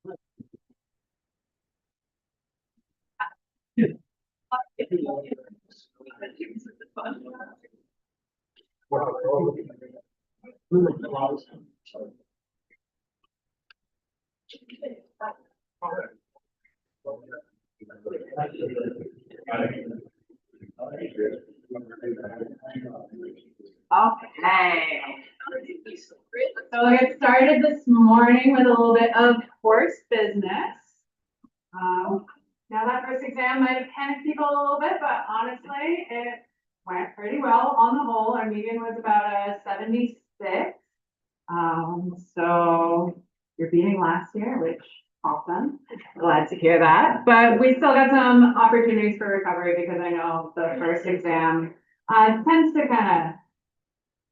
Okay. So we'll get started this morning with a little bit of course business. Now that first exam might have panicked people a little bit, but honestly, it went pretty well on the whole. Our median was about a 76. So you're beating last year, which awesome. Glad to hear that. But we still got some opportunities for recovery because I know the first exam tends to kind of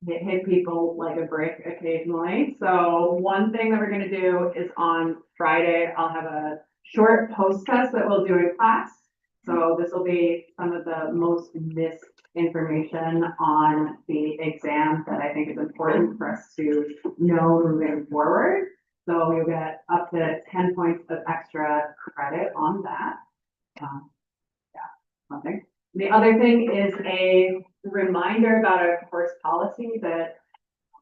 hit people like a brick occasionally. So one thing that we're going to do is on Friday, I'll have a short post test that we'll do in class. So this will be some of the most missed information on the exam that I think is important for us to know moving forward. So you'll get up to 10 points of extra credit on that. Something. The other thing is a reminder about our course policy that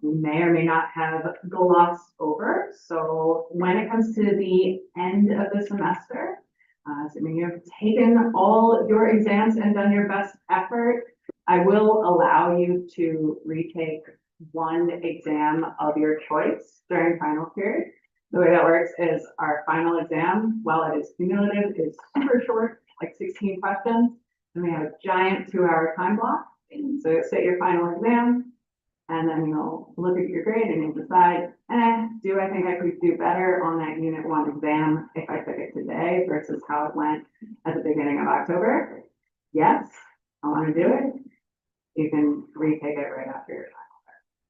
we may or may not have glossed over. So when it comes to the end of the semester, assuming you've taken all your exams and done your best effort, I will allow you to retake one exam of your choice during final period. The way that works is our final exam, while it is cumulative, is super short, like 16 questions. And we have a giant 2-hour time block. So you'll sit your final exam, and then you'll look at your grade and you'll decide, do I think I could do better on that Unit 1 exam if I took it today versus how it went at the beginning of October? Yes, I want to do it. You can retake it right after your final.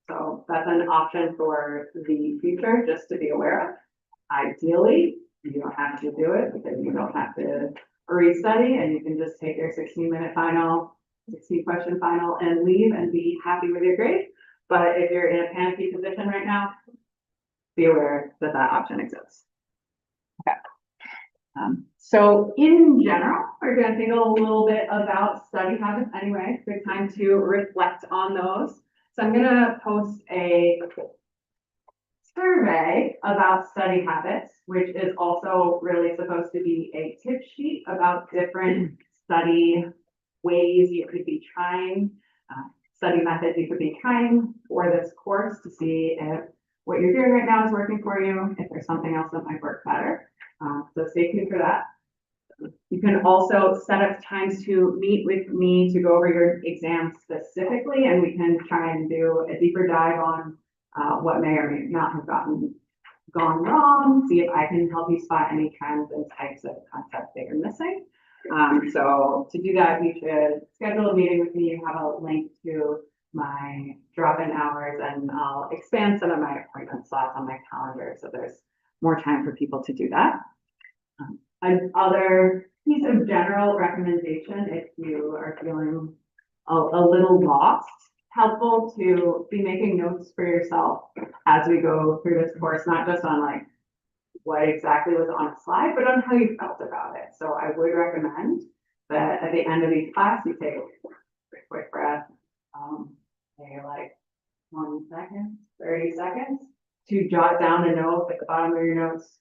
So that's an option for the future, just to be aware of. Ideally, you don't have to do it because you don't have to restudy, and you can just take your 16-minute final, 16-question final and leave and be happy with your grade. But if you're in a panicky position right now, be aware that that option exists. Okay. So in general, we're going to think a little bit about study habits anyway. Good time to reflect on those. So I'm going to post a survey about study habits, which is also really supposed to be a tip sheet about different study ways you could be trying, study methods you could be trying for this course to see if what you're doing right now is working for you, if there's something else that might work better. So stay tuned for that. You can also set up times to meet with me to go over your exam specifically, and we can try and do a deeper dive on what may or may not have gone wrong, see if I can help you spot any trends and types of concepts that you're missing. So to do that, you should schedule a meeting with me. You have a link to my drop-in hours, and I'll expand some of my appointment slots on my calendar so there's more time for people to do that. Another piece of general recommendation, if you are feeling a little lost, helpful to be making notes for yourself as we go through this course, not just on like what exactly was on a slide, but on how you felt about it. So I would recommend that at the end of each class, you take a quick breath, maybe like 1 second, 30 seconds, to jot down a note at the bottom of your notes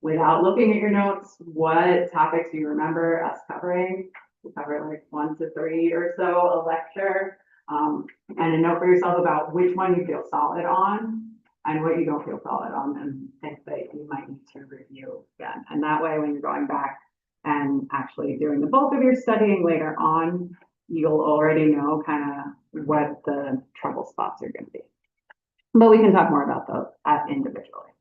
without looking at your notes. What topics do you remember us covering? We cover like 1 to 3 or so a lecture. And a note for yourself about which one you feel solid on and what you don't feel solid on, and things that you might need to review again. And that way, when you're going back and actually doing the bulk of your studying later on, you'll already know kind of what the trouble spots are going to be. But we can talk more about those individually.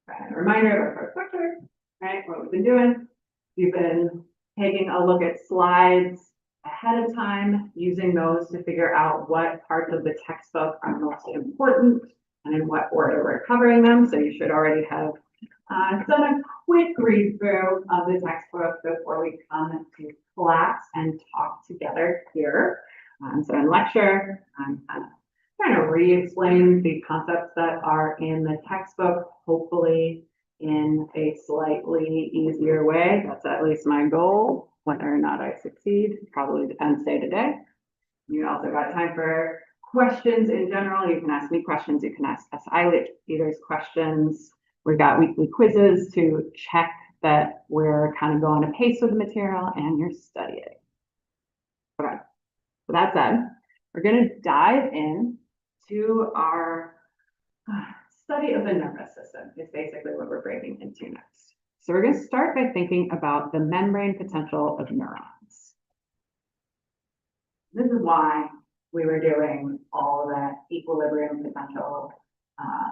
And a reminder of our first lecture, right? What we've been doing. You've been taking a look at slides ahead of time, using those to figure out what parts of the textbook are most important and in what order we're covering them. So you should already have done a quick read through of the textbook before we come to class and talk together here. So in lecture, I'm trying to re-explain the concepts that are in the textbook, hopefully in a slightly easier way. That's at least my goal. Whether or not I succeed probably depends day to day. You also got time for questions in general. You can ask me questions. You can ask SI leaders questions. We've got weekly quizzes to check that we're kind of going a pace with the material and you're studying. Okay, so that said, we're going to dive in to our study of the nervous system is basically what we're breaking into next. So we're going to start by thinking about the membrane potential of neurons. This is why we were doing all of that equilibrium potential,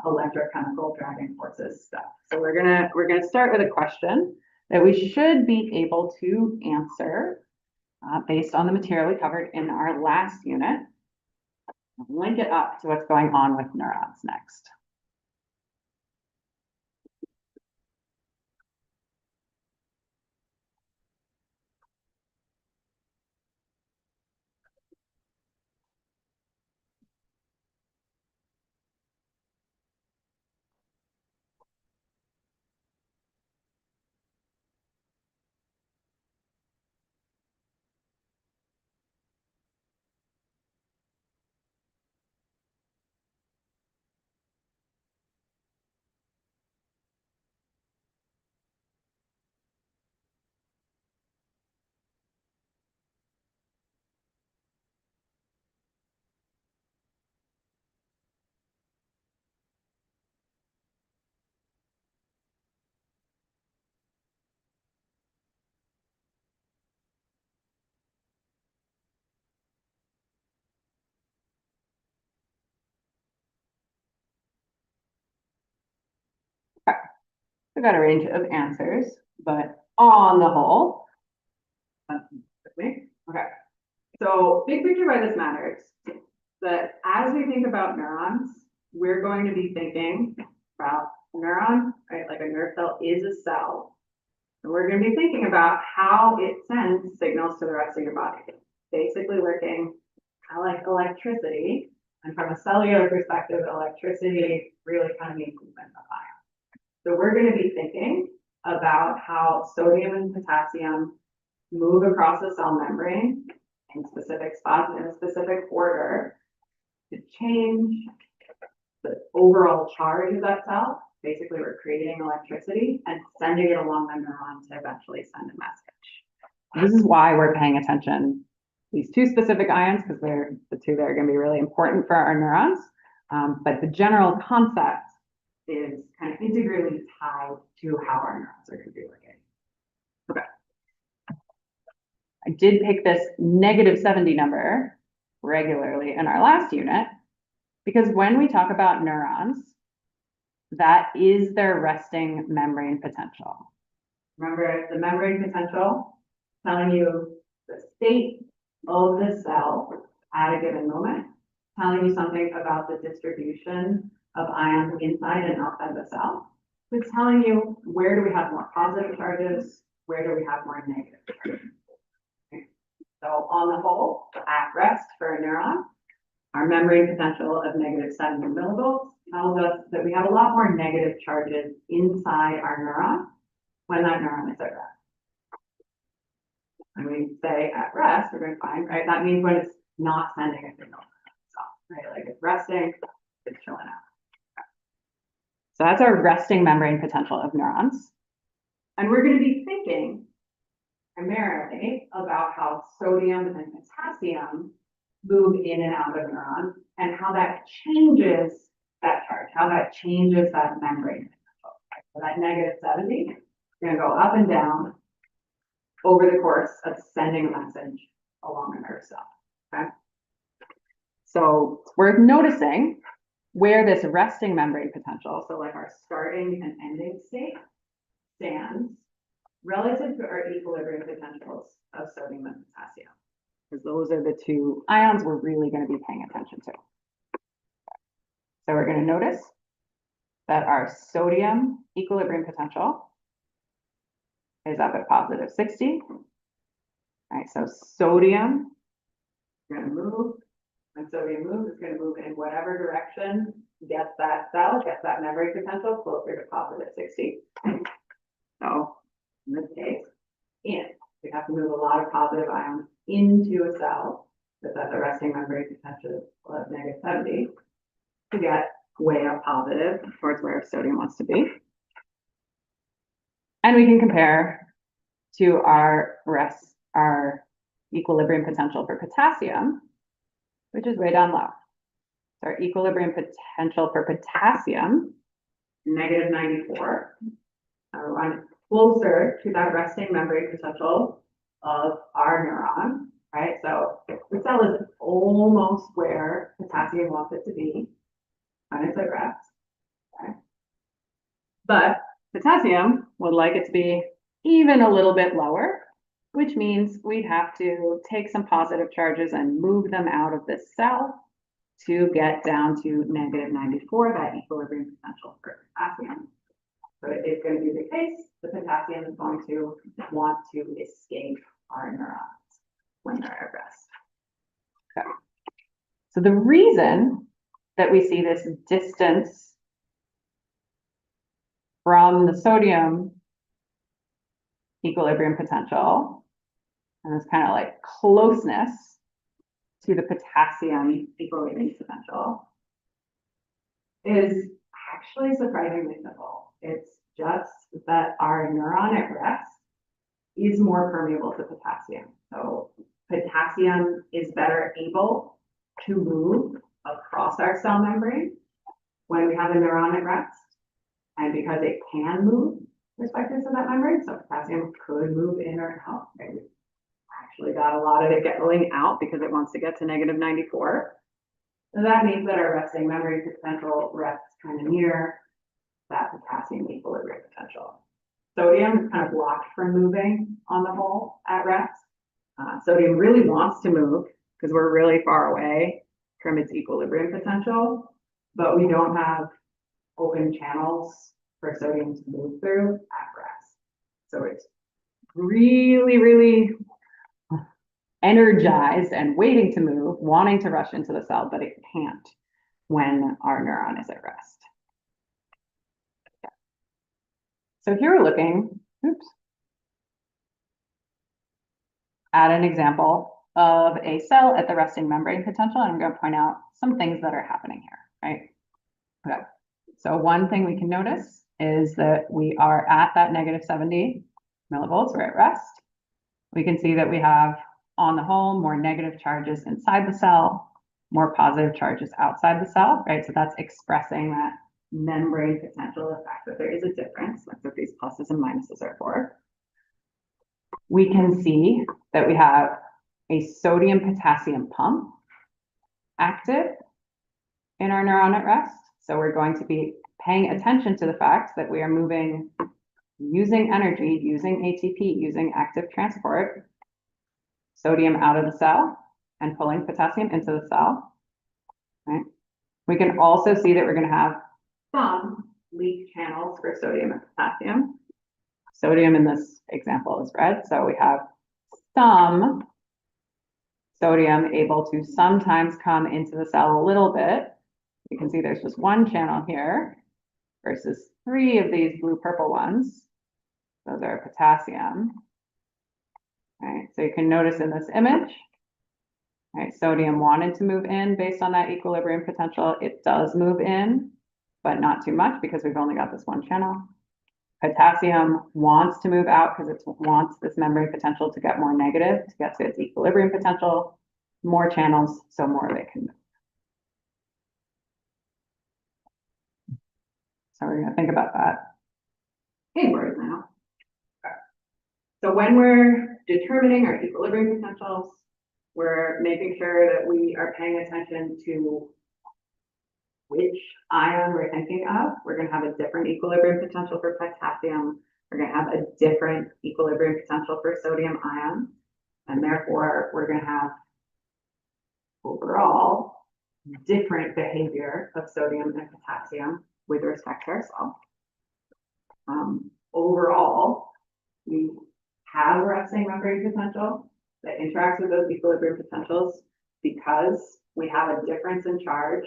electrochemical driving forces stuff. So we're gonna start with a question that we should be able to answer based on the material we covered in our last unit. Link it up to what's going on with neurons next. We've got a range of answers, but on the whole, okay. So big picture why this matters, that as we think about neurons, we're going to be thinking about a neuron, right? Like a nerve cell is a cell. And we're going to be thinking about how it sends signals to the rest of your body. Basically working kind of like electricity. And from a cellular perspective, electricity really kind of means movement of ions. So we're going to be thinking about how sodium and potassium move across the cell membrane in specific spots in a specific order to change the overall charge of that cell. Basically, we're creating electricity and sending it along the neuron to eventually send a message. This is why we're paying attention to these two specific ions, because they're the two that are going to be really important for our neurons. But the general concept is kind of integrally tied to how our neurons are going to be working. Okay. I did pick this -70 number regularly in our last unit, because when we talk about neurons, that is their resting membrane potential. Remember the membrane potential telling you the state of the cell at a given moment, telling you something about the distribution of ions inside and outside the cell. It's telling you where do we have more positive charges, where do we have more negative charges. Okay. So on the whole, at rest for a neuron, our membrane potential of -70 millivolts tells us that we have a lot more negative charges inside our neuron when that neuron is at rest. When we say at rest, we're going to find, right, that means when it's not sending a signal, right? Like it's resting, it's chilling out. So that's our resting membrane potential of neurons. And we're going to be thinking primarily about how sodium and potassium move in and out of neurons and how that changes that charge, how that changes that membrane potential. So that -70 is going to go up and down over the course of sending a message along a nerve cell. Okay. So it's worth noticing where this resting membrane potential, so like our starting and ending state, stands relative to our equilibrium potentials of sodium and potassium, because those are the two ions we're really going to be paying attention to. So we're going to notice that our sodium equilibrium potential is up at +60. All right, so sodium is going to move. When sodium moves, it's going to move in whatever direction gets that cell, gets that membrane potential closer to +60. lot of positive ions into a cell that's at the resting membrane potential of -70 to get way up positive towards where sodium wants to be. And we can compare to our equilibrium potential for potassium, which is way down low. So our equilibrium potential for potassium, -94. We're running closer to that resting membrane potential of our neuron, right? So the cell is almost where potassium wants it to be when it's at rest, okay? But potassium would like it to be even a little bit lower, which means we'd have to take some positive charges and move them out of this cell to get down to -94, that equilibrium potential for potassium. So it is going to be the case, the potassium is going to want to escape our neurons when they're at rest. Okay. So the reason that we see this distance from the sodium equilibrium potential and this kind of like closeness to the potassium equilibrium potential is actually surprisingly simple. It's just that our neuron at rest is more permeable to potassium. So potassium is better able to move across our cell membrane when we have a neuron at rest. And because it can move respective to that membrane, so potassium could move in or out. Right? We actually got a lot of it going out because it wants to get to -94. So that means that our resting membrane potential rests kind of near that potassium equilibrium potential. Sodium is kind of blocked from moving on the whole at rest. Sodium really wants to move because we're really far away from its equilibrium potential, but we don't have open channels for sodium to move through at rest. So it's really, really energized and waiting to move, wanting to rush into the cell, but it can't when our neuron is at rest. So here we're looking, at an example of a cell at the resting membrane potential, and I'm going to point out some things that are happening here, right? Okay. So one thing we can notice is that we are at that -70 millivolts, we're at rest. We can see that we have, on the whole, more negative charges inside the cell, more positive charges outside the cell, right? So that's expressing that membrane potential, the fact that there is a difference. That's what these pluses and minuses are for. We can see that we have a sodium potassium pump active in our neuron at rest. So we're going to be paying attention to the fact that we are moving using energy, using ATP, using active transport, sodium out of the cell and pulling potassium into the cell. Right? We can also see that we're going to have some leak channels for sodium and potassium. Sodium in this example is red, so we have some sodium able to sometimes come into the cell a little bit. You can see there's just one channel here versus 3 of these blue-purple ones. Those are potassium. All right, so you can notice in this image, all right, sodium wanted to move in based on that equilibrium potential. It does move in, but not too much because we've only got this one channel. Potassium wants to move out because it wants this membrane potential to get more negative, to get to its equilibrium potential. More channels, so more of it can move. So we're going to think about that in words now. Okay. So when we're determining our equilibrium potentials, we're making sure that we are paying attention to which ion we're thinking of. We're going to have a different equilibrium potential for potassium. We're going to have a different equilibrium potential for sodium ions. And therefore, we're going to have overall different behavior of sodium and potassium with respect to our cell. Overall, we have a resting membrane potential that interacts with those equilibrium potentials because we have a difference in charge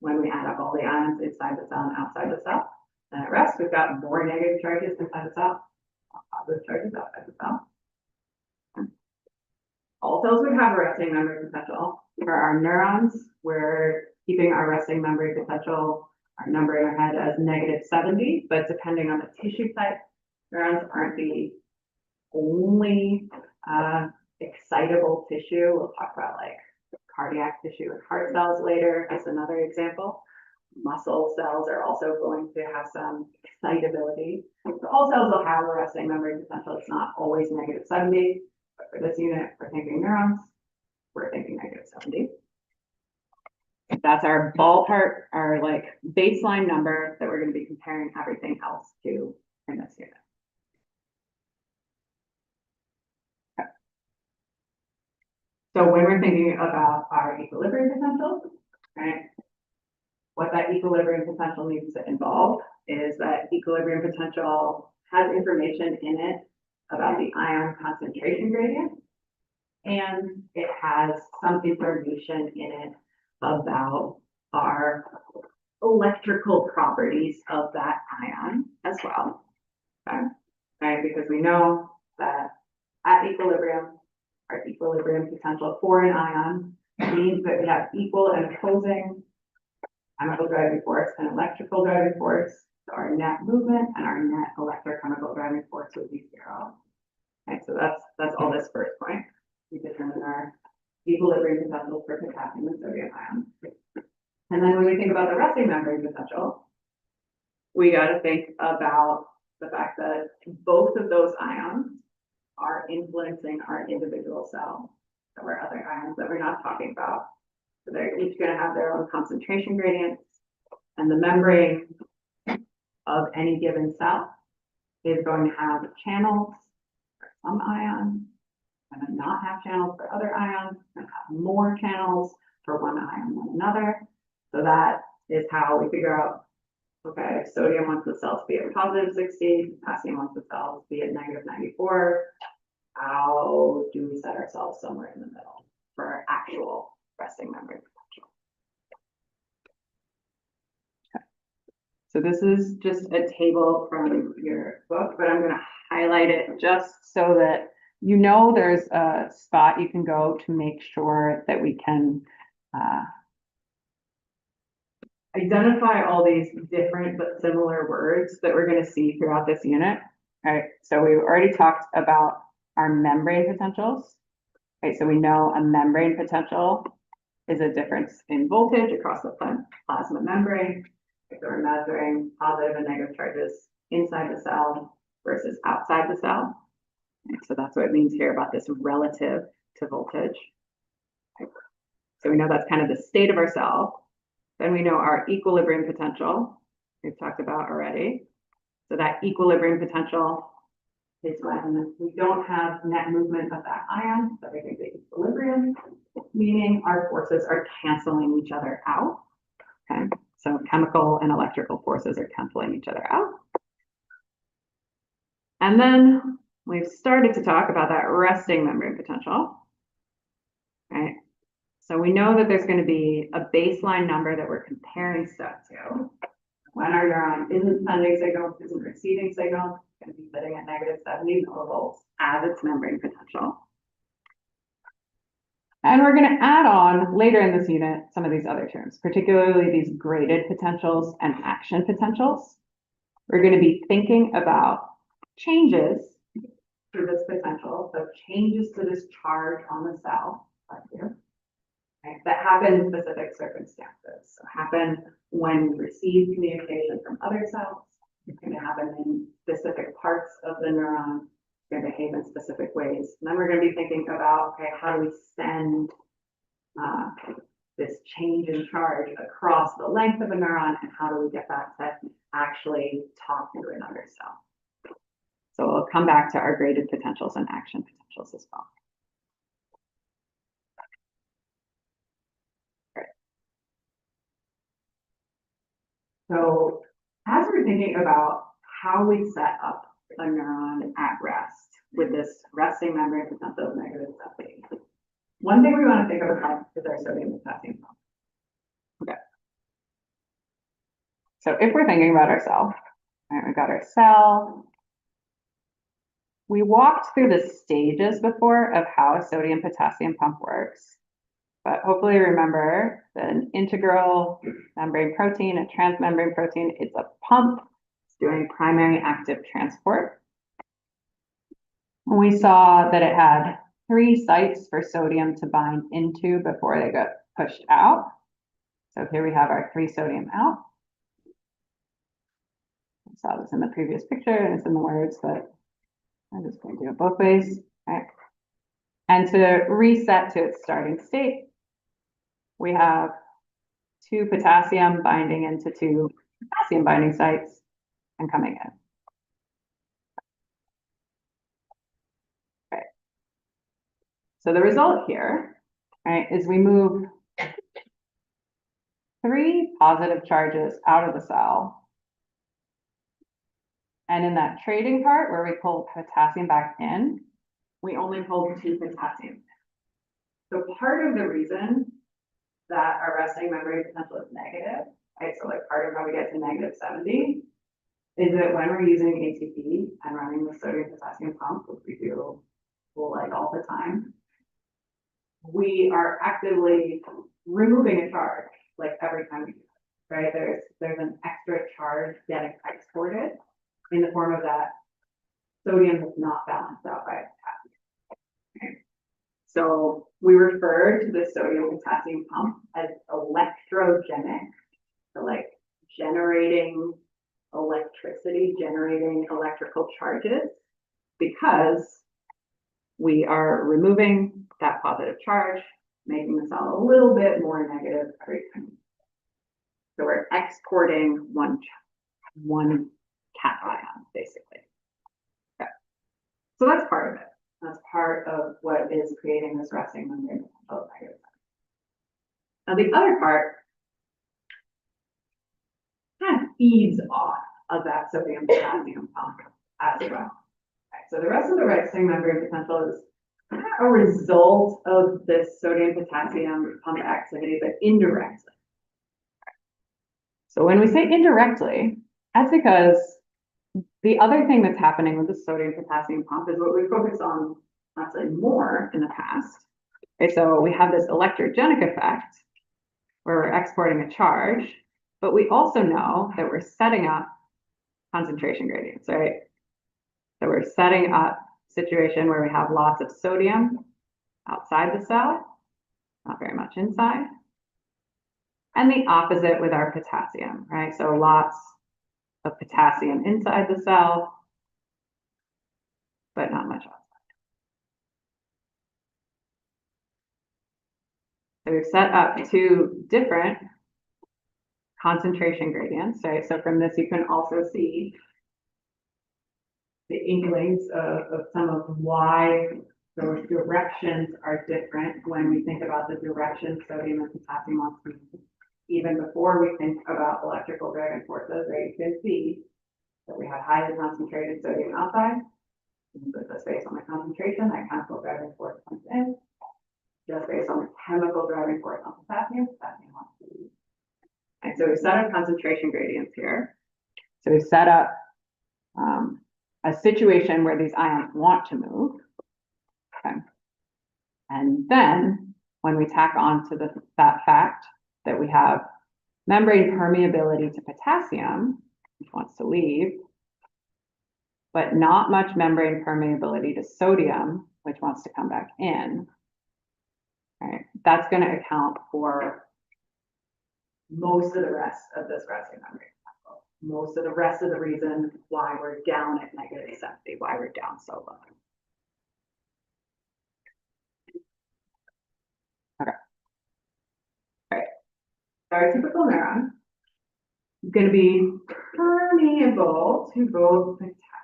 when we add up all the ions inside the cell and outside the cell. And at rest, we've got more negative charges inside the cell, more positive charges outside the cell. all cells would have a resting memory potential. For our neurons, we're keeping our resting memory potential, our number in our head as -70, but depending on the tissue type, neurons aren't the only excitable tissue. We'll talk about like cardiac tissue and heart cells later as another example. Muscle cells are also going to have some excitability. So all cells will have a resting memory potential. It's not always -70, but for this unit, we're thinking neurons, we're thinking -70. That's our ballpark, our like baseline number that we're going to be comparing everything else to in this unit. Okay. So when we're thinking about our equilibrium potential, right, what that equilibrium potential needs to involve is that equilibrium potential has information in it about the ion concentration gradient, and it has some information in it about our electrical properties of that ion as well. Okay, right? Because we know that at equilibrium, our equilibrium potential for an ion means that we have equal and opposing chemical driving force and electrical driving force. So our net movement and our net electrochemical driving force would be 0. Okay, so that's all this first point. We determine our equilibrium potential for potassium and sodium ions. And then when we think about the resting memory potential, we got to think about the fact that both of those ions are influencing our individual cell. There are other ions that we're not talking about. So they're each going to have their own concentration gradients, and the membrane of any given cell is going to have channels for some ions, and then not have channels for other ions, and have more channels for one ion than another. So that is how we figure out, okay, sodium wants the cell to be at +60, potassium wants the cell to be at -94. How do we set ourselves somewhere in the middle for our actual resting memory potential? Okay. So this is just a table from your book, but I'm going to highlight it just so that you know there's a spot you can go to make sure that we can identify all these different but similar words that we're going to see throughout this unit. All right, so we've already talked about our membrane potentials. Right, so we know a membrane potential is a difference in voltage across the plasma membrane. If we're measuring positive and negative charges inside the cell versus outside the cell. Okay, so that's what it means here about this relative to voltage. Okay. So we know that's kind of the state of our cell. Then we know our equilibrium potential, we've talked about already. So that equilibrium potential is when we don't have net movement of that ion, so we think the equilibrium, meaning our forces are canceling each other out. Okay, so chemical and electrical forces are canceling each other out. And then we've started to talk about that resting membrane potential. Right, so we know that there's going to be a baseline number that we're comparing stuff to. When our neuron isn't sending signals, isn't receiving signals, it's going to be sitting at -70 millivolts as its membrane potential. And we're going to add on later in this unit some of these other terms, particularly these graded potentials and action potentials. We're going to be thinking about changes to this potential, so changes to this charge on the cell, like here, right, that happen in specific circumstances. So happen when we receive communication from other cells. It's going to happen in specific parts of the neuron. It's going to behave in specific ways. And then we're going to be thinking about, okay, how do we send this change in charge across the length of a neuron, and how do we get that to actually talk to another cell? So we'll come back to our graded potentials and action potentials as well. Great. So as we're thinking about how we set up a neuron at rest with this resting membrane potential of -70, one thing we want to think about is our sodium and potassium. Okay. So if we're thinking about our cell, right, we've got our cell. we walked through the stages before of how a sodium potassium pump works, but hopefully you remember an integral membrane protein, a transmembrane protein, it's a pump, it's doing primary active transport. And we saw that it had 3 sites for sodium to bind into before they got pushed out. So here we have our 3 sodium out. I saw this in the previous picture and it's in the words, but I'm just going to do it both ways. Right. And to reset to its starting state, we have 2 potassium binding into 2 potassium binding sites and coming in. Okay. So the result here, right, is we move 3 positive charges out of the cell. And in that trading part where we pull potassium back in, we only pull 2 potassium. So part of the reason that our resting membrane potential is negative, right? So like part of how we get to -70 is that when we're using ATP and running the sodium potassium pump, which we do like all the time, we are actively removing a charge like every time we do it, right? There's an extra charge getting exported in the form of that sodium that's not balanced out by potassium. Okay. So we refer to the sodium potassium pump as electrogenic, so like generating electricity, generating electrical charges, because we are removing that positive charge, making the cell a little bit more negative every time. So we're exporting one cation, basically. Okay. So that's part of it. That's part of what is creating this resting membrane potential of negative. Now the other part kind of feeds off of that sodium potassium pump as well. Okay. So the rest of the resting membrane potential is kind of a result of this sodium potassium pump activity, but indirectly. So when we say indirectly, that's because the other thing that's happening with the sodium potassium pump is what we focused on actually more in the past. Okay, so we have this electrogenic effect where we're exporting a charge, but we also know that we're setting up concentration gradients, right? So we're setting up a situation where we have lots of sodium outside the cell, not very much inside. And the opposite with our potassium, right? So lots of potassium inside the cell, but not much outside. So we've set up 2 different concentration gradients, right? So from this, you can also see the inklings of some of why those directions are different when we think about the direction sodium and potassium wants to move. Even before we think about electrical driving forces, right? You can see that we have highly concentrated sodium outside. But just based on the concentration, that chemical driving force comes in. Just based on the chemical driving force on potassium wants to leave. And so we've set up concentration gradients here. So we've set up a situation where these ions want to move. Okay. And then when we tack on to that fact that we have membrane permeability to potassium, which wants to leave, but not much membrane permeability to sodium, which wants to come back in. All right, that's going to account for most of the rest of this resting membrane. Most of the rest of the reason why we're down at -70, why we're down so low. Okay. All right. Our typical neuron is going to be permeable to both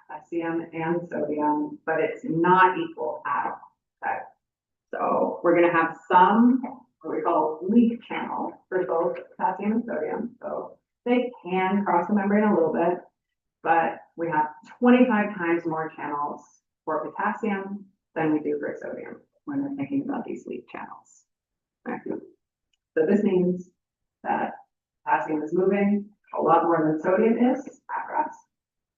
potassium and sodium, but it's not equal at all. Okay. So we're going to have some what we call leak channels for both potassium and sodium. So they can cross the membrane a little bit, but we have 25 times more channels for potassium than we do for sodium when we're thinking about these leak channels. Okay. So this means that potassium is moving a lot more than sodium is at rest,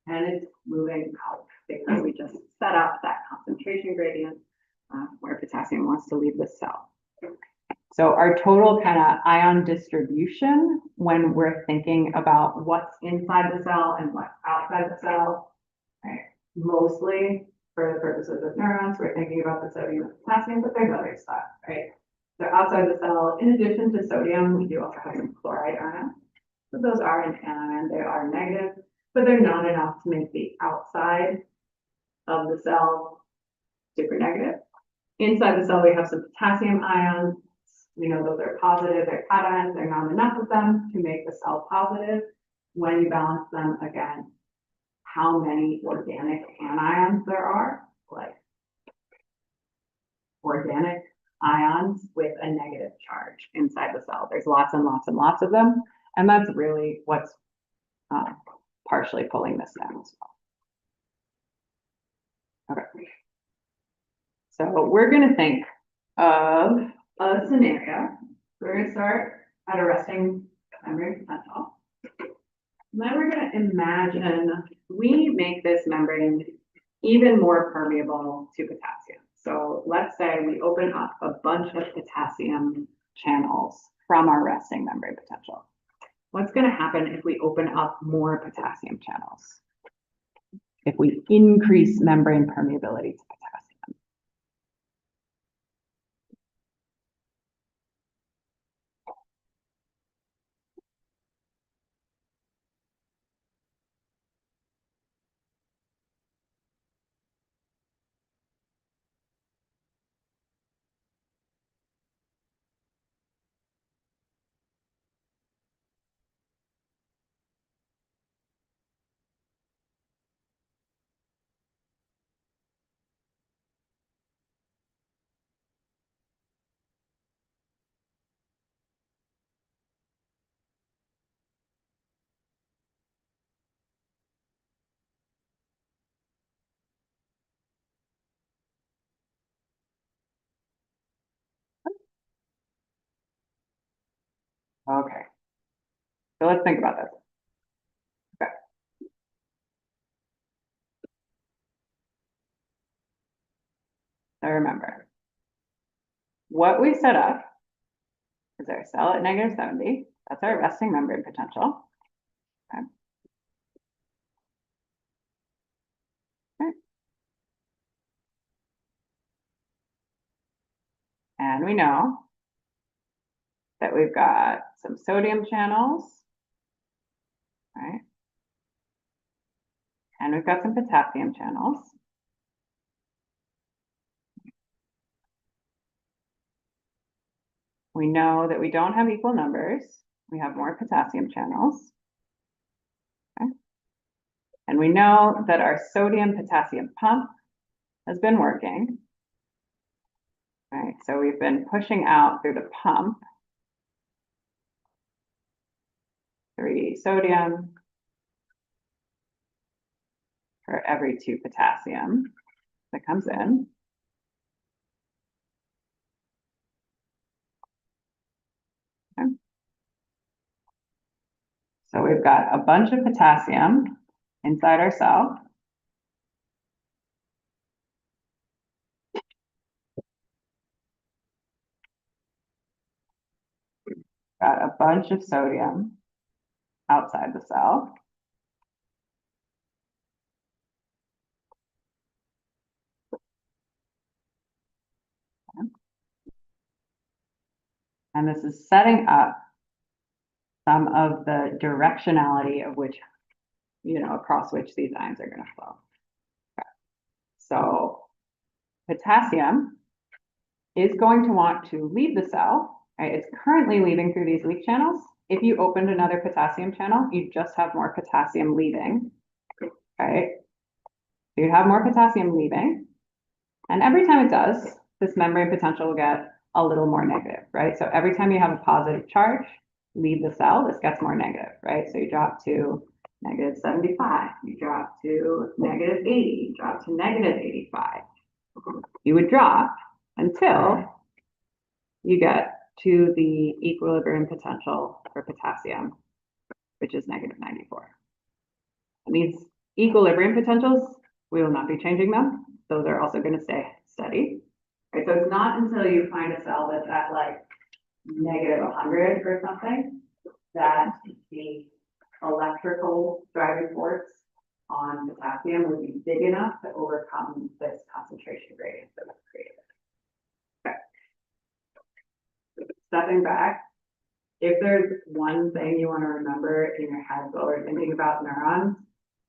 and it's moving out because we just set up that concentration gradient where potassium wants to leave the cell. So our total kind of ion distribution when we're thinking about what's inside the cell and what's outside the cell, right? Mostly for the purposes of neurons, we're thinking about the sodium and potassium, but there's other stuff, right? So outside the cell, in addition to sodium, we do also have some chloride ions. So those are an anion, they are negative, but they're not enough to make the outside of the cell super negative. Inside the cell, we have some potassium ions. We know those are positive, they're cations, they're not enough of them to make the cell positive. When you balance them again, how many organic anions there are, like organic ions with a negative charge inside the cell. There's lots and lots and lots of them. And that's really what's partially pulling this down as well. Okay. So we're going to think of a scenario. We're going to start at a resting membrane potential. And then we're going to imagine we make this membrane even more permeable to potassium. So let's say we open up a bunch of potassium channels from our resting membrane potential. What's going to happen if we open up more potassium channels? If we increase membrane permeability to potassium? Okay. So let's think about this. Okay. So remember, what we set up is our cell at -70. That's our resting membrane potential. Okay. Okay. And we know that we've got some sodium channels, right? And we've got some potassium channels. We know that we don't have equal numbers. We have more potassium channels. Okay. And we know that our sodium potassium pump has been working. Right, so we've been pushing out through the pump 3 sodium for every 2 potassium that comes in. Okay. So we've got a bunch of potassium inside our cell. Got a bunch of sodium outside the cell. Okay. And this is setting up some of the directionality of which, across which these ions are going to flow. Okay. So potassium is going to want to leave the cell, right? It's currently leaving through these leak channels. If you opened another potassium channel, you just have more potassium leaving, right? You'd have more potassium leaving. And every time it does, this membrane potential will get a little more negative, right? So every time you have a positive charge leave the cell, this gets more negative, right? So you drop to -75, you drop to -80, you drop to -85. You would drop until you get to the equilibrium potential for potassium, which is -94. And these equilibrium potentials We will not be changing them. Those are also going to stay steady. Right, so it's not until you find a cell that's at like -100 or something that the electrical driving force on potassium would be big enough to overcome this concentration gradient that was created. Okay. Stepping back, if there's one thing you want to remember in your head while we're thinking about neurons,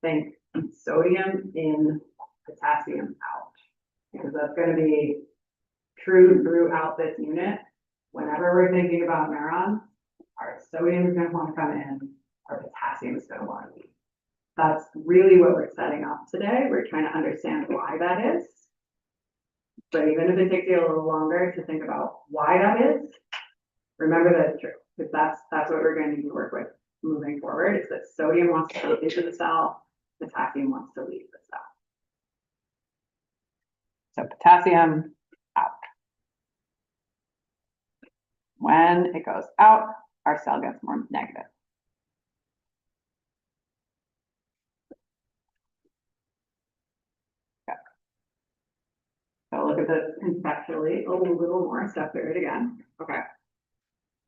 think sodium in, potassium out, because that's going to be true throughout this unit. Whenever we're thinking about neurons, our sodium is going to want to come in, our potassium is going to want to leave. That's really what we're setting up today. We're trying to understand why that is. But even if it takes you a little longer to think about why that is, remember that it's true, because that's what we're going to need to work with moving forward. Is that sodium wants to go into the cell, potassium wants to leave the cell. So potassium out. When it goes out, our cell gets more negative. Okay. So look at this conceptually a little more, step through it again. Okay.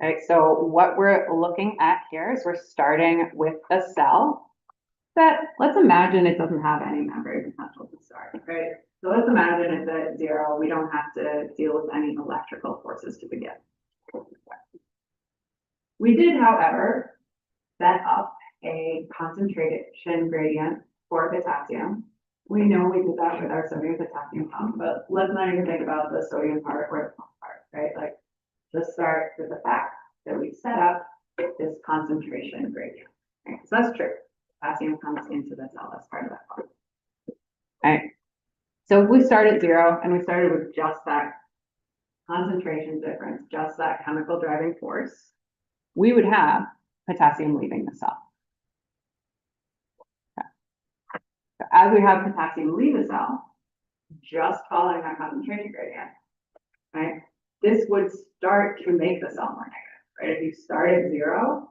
Okay, so what we're looking at here is we're starting with the cell that, let's imagine it doesn't have any membrane potential to start, right? So let's imagine it's at 0. We don't have to deal with any electrical forces to begin. We did, however, set up a concentration gradient for potassium. We know we did that with our sodium potassium pump, but let's not even think about the sodium part or the pump part, right? Like, just start with the fact that we set up this concentration gradient. Right? So that's true. Potassium comes into the cell as part of that pump. Right. So if we start at 0 and we started with just that concentration difference, just that chemical driving force, we would have potassium leaving the cell. Okay. So as we have potassium leave the cell, just following that concentration gradient, right, this would start to make the cell more negative, right? If you start at 0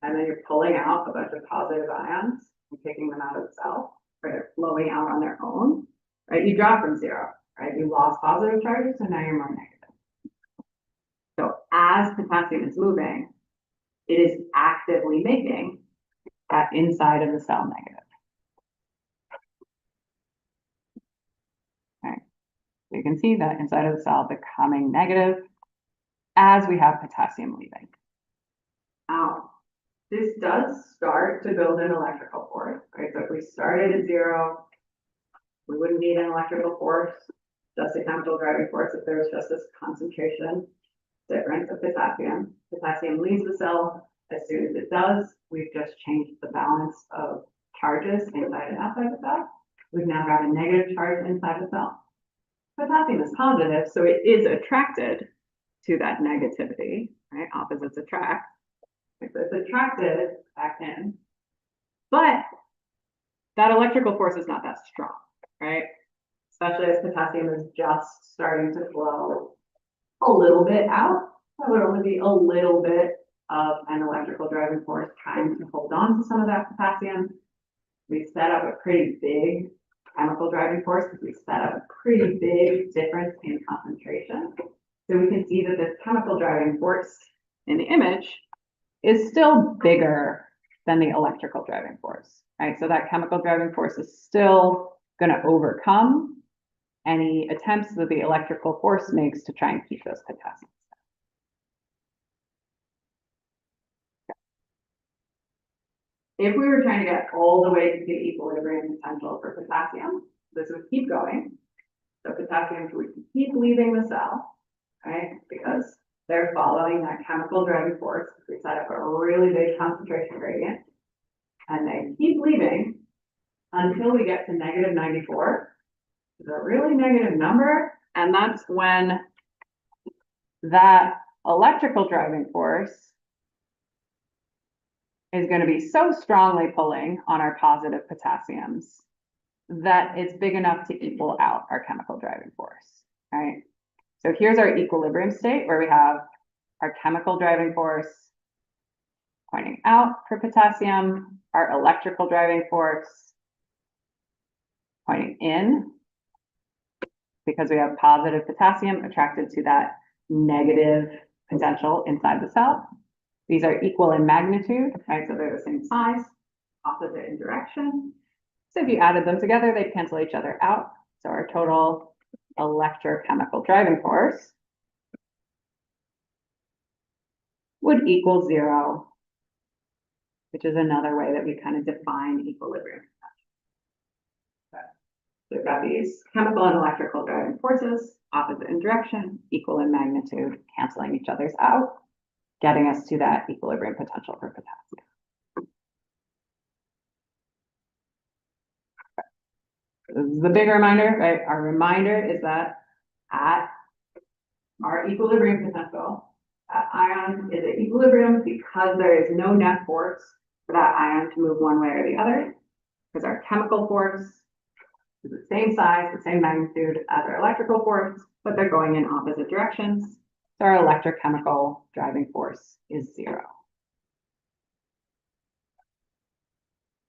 and then you're pulling out a bunch of positive ions and taking them out of the cell, or they're flowing out on their own, right? You drop from 0, right? You lost positive charges, so now you're more negative. So as potassium is moving, it is actively making that inside of the cell negative. Okay. So you can see that inside of the cell becoming negative as we have potassium leaving. Now, this does start to build an electrical force, right? So if we started at 0, we wouldn't need an electrical force, just a chemical driving force if there was just this concentration difference of potassium. Potassium leaves the cell. As soon as it does, we've just changed the balance of charges inside and outside the cell. We've now got a negative charge inside the cell. Potassium is positive, so it is attracted to that negativity, right? Opposites attract. So it's attracted back in, but that electrical force is not that strong, right? Especially as potassium is just starting to flow a little bit out. That would only be a little bit of an electrical driving force trying to hold on to some of that potassium. We set up a pretty big chemical driving force because we set up a pretty big difference in concentration. So we can see that this chemical driving force in the image is still bigger than the electrical driving force, right? So that chemical driving force is still going to overcome any attempts that the electrical force makes to try and keep those potassiums. If we were trying to get all the way to the equilibrium potential for potassium, this would keep going. So potassium would keep leaving the cell, right? Because they're following that chemical driving force. We set up a really big concentration gradient, and they keep leaving until we get to -94. It's a really negative number, and that's when that electrical driving force is going to be so strongly pulling on our positive potassiums that it's big enough to equal out our chemical driving force, right? So here's our equilibrium state where we have our chemical driving force pointing out for potassium, our electrical driving force pointing in because we have positive potassium attracted to that negative potential inside the cell. These are equal in magnitude, right? So they're the same size, opposite in direction. So if you added them together, they'd cancel each other out. So our total electrochemical driving force would equal 0, which is another way that we kind of define equilibrium. So we've got these chemical and electrical driving forces, opposite in direction, equal in magnitude, canceling each other's out, getting us to that equilibrium potential for potassium. This is the big reminder, right? Our reminder is that at our equilibrium potential, that ion is at equilibrium because there is no net force for that ion to move one way or the other, because our chemical force is the same size, the same magnitude as our electrical force, but they're going in opposite directions. So our electrochemical driving force is 0.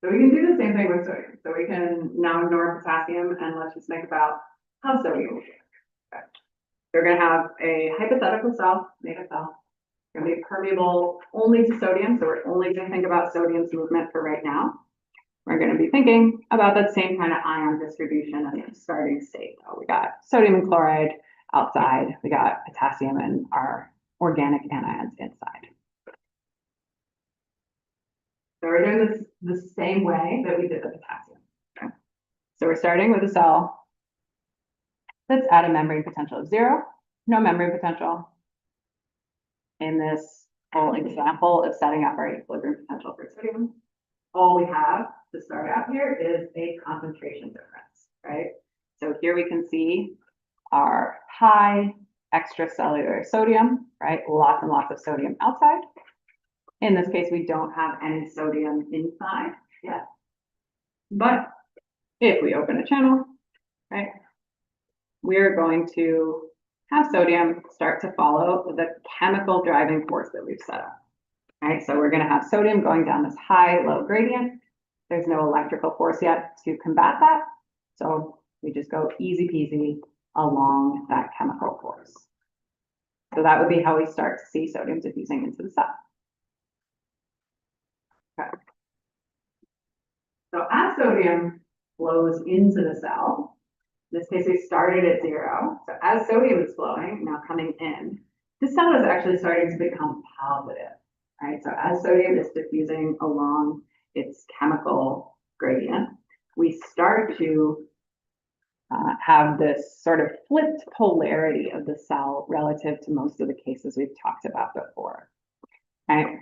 So we can do the same thing with sodium. So we can now ignore potassium and let's just think about how sodium will do. Okay. We're going to have a hypothetical cell, made of cell. It's going to be permeable only to sodium. So we're only going to think about sodium's movement for right now. We're going to be thinking about that same kind of ion distribution as the starting state. So we got sodium and chloride outside. We got potassium and our organic anions inside. So we're doing this the same way that we did the potassium. Okay. So we're starting with a cell that's at a membrane potential of 0, no membrane potential. In this whole example of setting up our equilibrium potential for sodium, all we have to start out here is a concentration difference, right? So here we can see our high extracellular sodium, right? Lots and lots of sodium outside. In this case, we don't have any sodium inside yet. But if we open a channel, right, we're going to have sodium start to follow the chemical driving force that we've set up. Right, so we're going to have sodium going down this high-low gradient. There's no electrical force yet to combat that. So we just go easy peasy along that chemical force. So that would be how we start to see sodium diffusing into the cell. Okay. So as sodium flows into the cell, in this case we started at 0. So as sodium is flowing, now coming in, the cell is actually starting to become positive. Right, so as sodium is diffusing along its chemical gradient, we start to have this sort of flipped polarity of the cell relative to most of the cases we've talked about before. Right?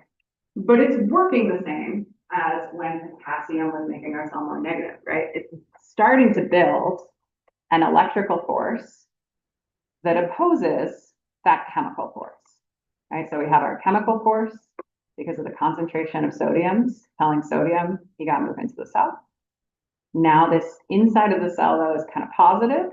But it's working the same as when potassium was making our cell more negative, right? It's starting to build an electrical force that opposes that chemical force. Right, so we have our chemical force because of the concentration of sodiums, telling sodium, you got to move into the cell. Now this inside of the cell, though, is kind of positive.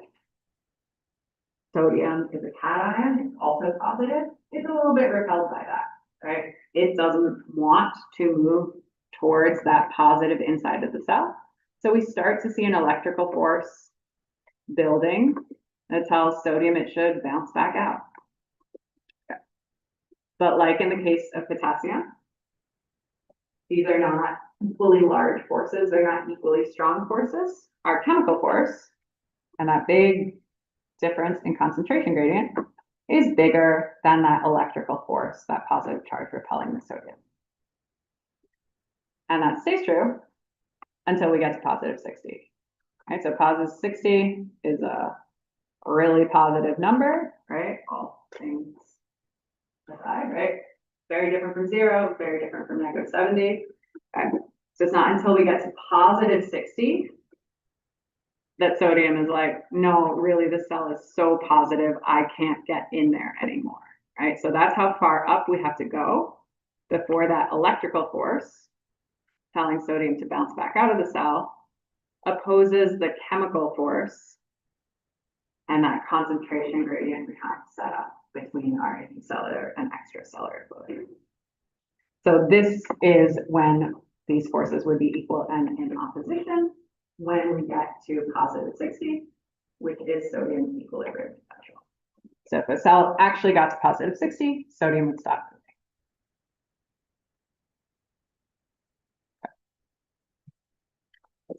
Sodium is a cation, it's also positive. It's a little bit repelled by that, right? It doesn't want to move towards that positive inside of the cell. So we start to see an electrical force building that tells sodium it should bounce back out. But like in the case of potassium, these are not equally large forces. They're not equally strong forces. Our chemical force, and that big difference in concentration gradient, is bigger than that electrical force, that positive charge repelling the sodium. And that stays true until we get to positive 60. Right, so positive 60 is a really positive number, right? All things aside, right? Very different from 0, very different from negative 70. Okay. So it's not until we get to positive 60 that sodium is like, no, really, this cell is so positive, I can't get in there anymore, right? So that's how far up we have to go before that electrical force telling sodium to bounce back out of the cell opposes the chemical force and that concentration gradient we have set up between our intracellular and extracellular fluid. So this is when these forces would be equal and in opposition. when we get to positive 60, which is sodium equilibrium potential. So if a cell actually got to positive 60, sodium would stop moving.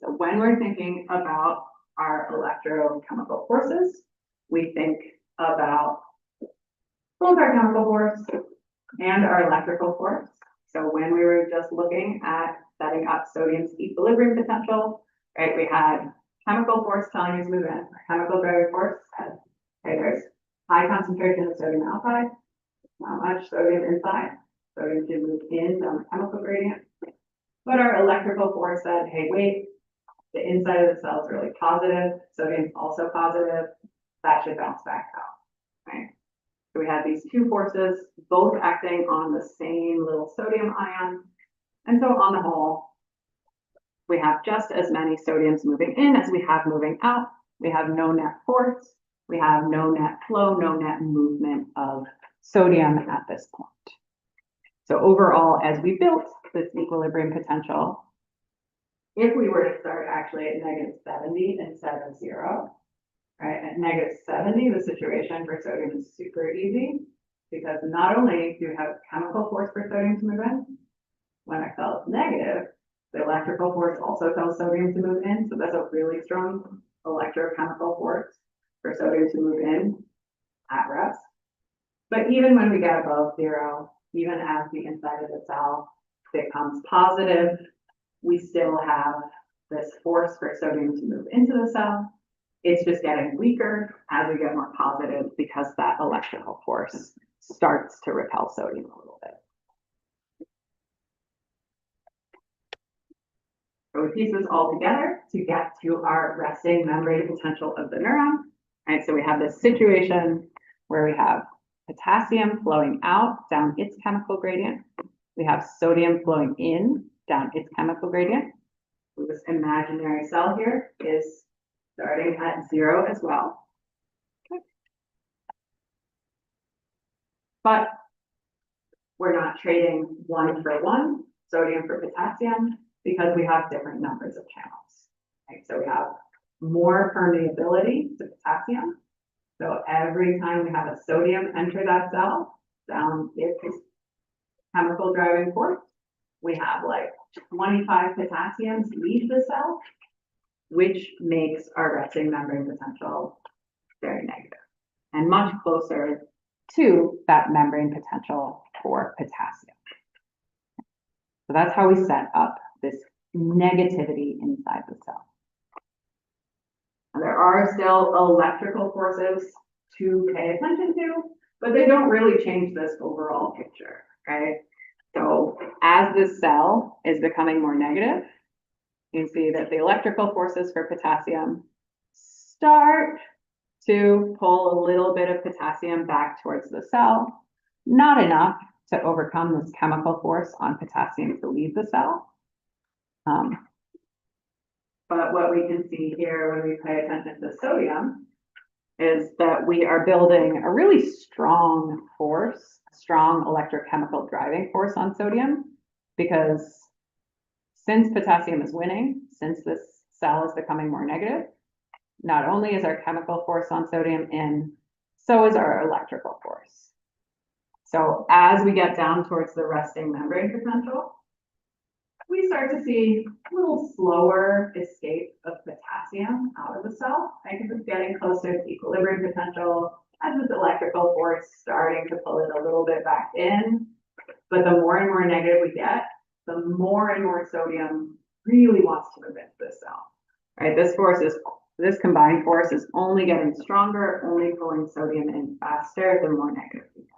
So when we're thinking about our electrochemical forces, we think about both our chemical force and our electrical force. So when we were just looking at setting up sodium's equilibrium potential, right, we had chemical force telling us to move in, chemical driving force said, okay, there's high concentration of sodium outside, not much sodium inside. Sodium should move in down the chemical gradient. But our electrical force said, hey, wait, the inside of the cell is really positive, sodium's also positive, that should bounce back out, right? So we have these two forces, both acting on the same little sodium ion. And so on the whole, we have just as many sodiums moving in as we have moving out. We have no net force, we have no net flow, no net movement of sodium at this point. So overall, as we built this equilibrium potential, if we were to start actually at -70 instead of 0, right, at -70, the situation for sodium is super easy because not only do we have chemical force for sodium to move in, when our cell is negative, the electrical force also tells sodium to move in. So that's a really strong electrochemical force for sodium to move in at rest. But even when we get above 0, even as the inside of the cell becomes positive, we still have this force for sodium to move into the cell. It's just getting weaker as we get more positive because that electrical force starts to repel sodium a little bit. So we piece this all together to get to our resting membrane potential of the neuron. Right, so we have this situation where we have potassium flowing out down its chemical gradient. We have sodium flowing in down its chemical gradient. So this imaginary cell here is starting at 0 as well. Okay. But we're not trading 1 for 1, sodium for potassium, because we have different numbers of channels. Right? So we have more permeability to potassium. So every time we have a sodium enter that cell, down its chemical driving force, we have like 25 potassiums leave the cell, which makes our resting membrane potential very negative and much closer to that membrane potential for potassium. So that's how we set up this negativity inside the cell. And there are still electrical forces to pay attention to, but they don't really change this overall picture, right? So as this cell is becoming more negative, you can see that the electrical forces for potassium start to pull a little bit of potassium back towards the cell, not enough to overcome this chemical force on potassium to leave the cell. But what we can see here when we pay attention to sodium is that we are building a really strong force, strong electrochemical driving force on sodium, because since potassium is winning, since this cell is becoming more negative, not only is our chemical force on sodium in, so is our electrical force. So as we get down towards the resting membrane potential, we start to see a little slower escape of potassium out of the cell. I think it's getting closer to equilibrium potential as this electrical force starting to pull it a little bit back in. But the more and more negative we get, the more and more sodium really wants to move into this cell. Right? This combined force is only getting stronger, only pulling sodium in faster the more negative we get.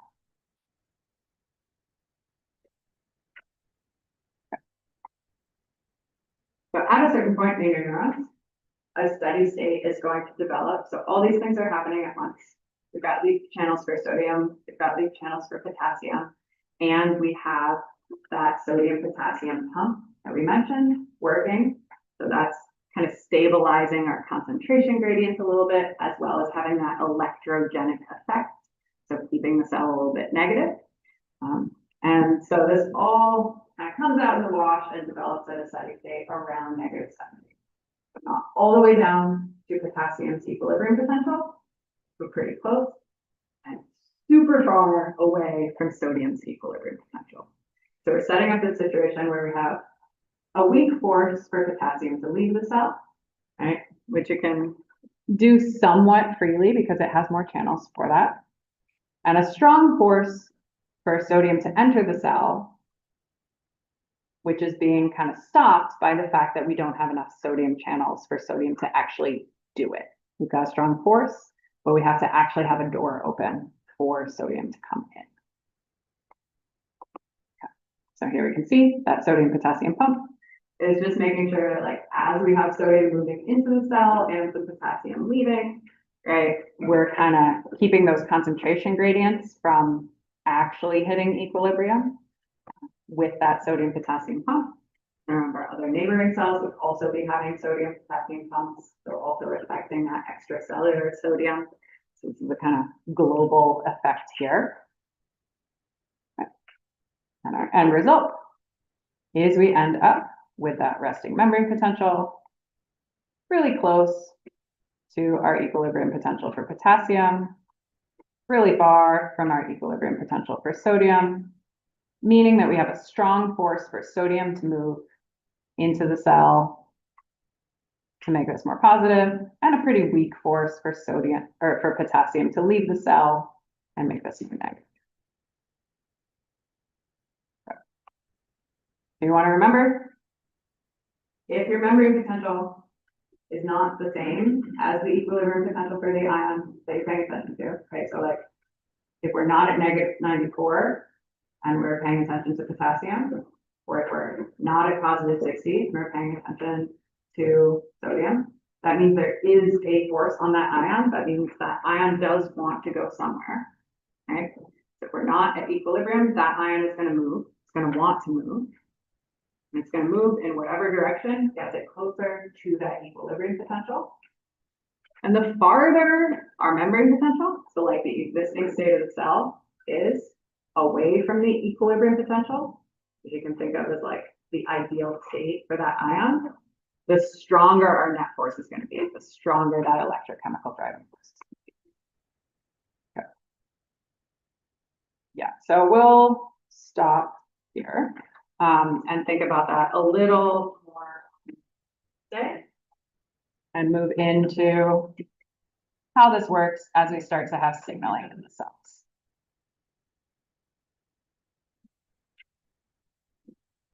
So at a certain point in your neurons, a steady state is going to develop. So all these things are happening at once. We've got leak channels for sodium, we've got leak channels for potassium, and we have that sodium potassium pump that we mentioned working. So that's kind of stabilizing our concentration gradient a little bit, as well as having that electrogenic effect. So keeping the cell a little bit negative. And so this all kind of comes out in the wash and develops at a steady state around -70. but not all the way down to potassium's equilibrium potential. We're pretty close, and super far away from sodium's equilibrium potential. So we're setting up this situation where we have a weak force for potassium to leave the cell, right? Which it can do somewhat freely because it has more channels for that. And a strong force for sodium to enter the cell, which is being kind of stopped by the fact that we don't have enough sodium channels for sodium to actually do it. We've got a strong force, but we have to actually have a door open for sodium to come in. Okay. So here we can see that sodium potassium pump is just making sure that, like, as we have sodium moving into the cell and the potassium leaving, right, we're kind of keeping those concentration gradients from actually hitting equilibrium with that sodium potassium pump. And remember, other neighboring cells would also be having sodium potassium pumps. They're also affecting that extracellular sodium. So this is the kind of global effect here. Okay. And our end result is we end up with that resting membrane potential really close to our equilibrium potential for potassium, really far from our equilibrium potential for sodium, meaning that we have a strong force for sodium to move into the cell to make this more positive, and a pretty weak force for sodium or for potassium to leave the cell and make this more negative. So, you want to remember, if your membrane potential is not the same as the equilibrium potential for the ion that you're paying attention to, right? So like, if we're not at negative 94 and we're paying attention to potassium, or if we're not at positive 60 and we're paying attention to sodium, that means there is a force on that ion. That means that ion does want to go somewhere, right? If we're not at equilibrium, that ion is going to move. It's going to want to move. And it's going to move in whatever direction gets it closer to that equilibrium potential. And the farther our membrane potential, so like the existing state of the cell, is away from the equilibrium potential, which you can think of as like the ideal state for that ion, the stronger our net force is going to be, the stronger that electrochemical driving force is going to be. Okay. Yeah, so we'll stop here and think about that a little more today and move into how this works as we start to have signaling in the cell.